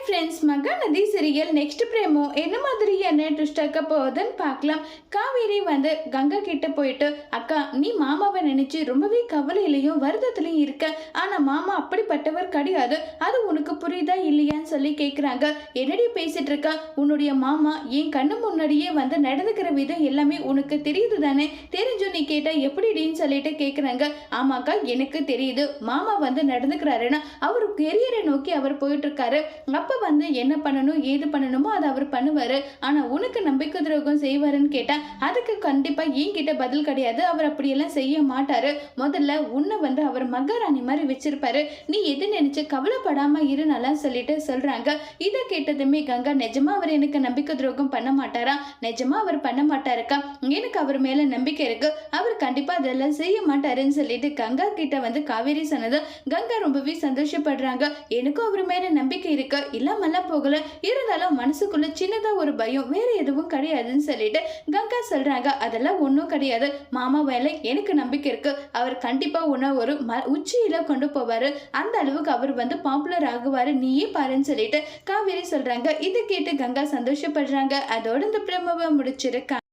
Friends, Mahanadi serial next பிரேமோ என்ன மாதிரியான twist ஆக்க போகுதுன்னு பார்க்கலாம். காவேரி வந்து கங்கா கிட்ட போயிட்டு, அக்கா நீ மாமாவை நினைச்சு ரொம்பவே கவலையிலையும் வருத்தத்திலையும் இருக்க. ஆனா மாமா அப்படிப்பட்டவர் கிடையாது, அது உனக்கு புரியுதா இல்லையான்னு சொல்லி கேட்குறாங்க. என்னடி பேசிட்டு இருக்கா? உன்னுடைய மாமா என் கண்ணு முன்னாடியே வந்து நடந்துக்கிற விதம் எல்லாமே உனக்கு தெரியுது தானே? தெரிஞ்சும் நீ கேட்டா எப்படின்னு சொல்லிட்டு கேட்குறாங்க. ஆமாக்கா எனக்கு தெரியுது, மாமா வந்து நடந்துக்கிறாருன்னா அவர் கெரியரை நோக்கி அவர் போயிட்டு இருக்காரு. அப்ப வந்து என்ன பண்ணணும் ஏது பண்ணணுமோ அதை அவர் பண்ணுவாரு. ஆனா உனக்கு நம்பிக்கை துரோகம் செய்வாருன்னு கேட்டா அதுக்கு கண்டிப்பா என்கிட்ட பதில் கிடையாது. அவர் அப்படியெல்லாம் செய்ய மாட்டாரு. முதல்ல உன்னை வந்து அவர் மகாராணி மாதிரி வச்சிருப்பாரு. நீ எது நினைச்சு கவலைப்படாம இருனாலாம் சொல்லிட்டு சொல்றாங்க. இதை கேட்டதுமே கங்கா, நிஜமா அவர் எனக்கு நம்பிக்கை துரோகம் பண்ண மாட்டாரா? நிஜமா அவர் பண்ண மாட்டாருக்கா? எனக்கு அவர் மேல நம்பிக்கை இருக்கு. அவர் கண்டிப்பா அதெல்லாம் செய்ய மாட்டாருன்னு சொல்லிட்டு கங்கா கிட்ட வந்து காவேரி சொன்னது கங்கா ரொம்பவே சந்தோஷப்படுறாங்க. எனக்கும் அவர் மேல நம்பிக்கை இருக்கு, இல்லாமல்லாம் போகல. இருந்தாலும் மனசுக்குள்ள சின்னதா ஒரு பயம், வேற எதுவும் கிடையாதுன்னு சொல்லிட்டு கங்கா சொல்றாங்க. அதெல்லாம் ஒன்றும் கிடையாது, மாமா வேலை எனக்கு நம்பிக்கை இருக்கு. அவர் கண்டிப்பா உன்னை ஒரு உச்சியில கொண்டு போவாரு. அந்த அளவுக்கு அவர் வந்து பாப்புலர் ஆகுவாரு, நீயே பாருன்னு சொல்லிட்டு காவேரி சொல்றாங்க. இதை கேட்டு கங்கா சந்தோஷப்படுறாங்க. அதோட இந்த பிரமவை முடிச்சிருக்காங்க.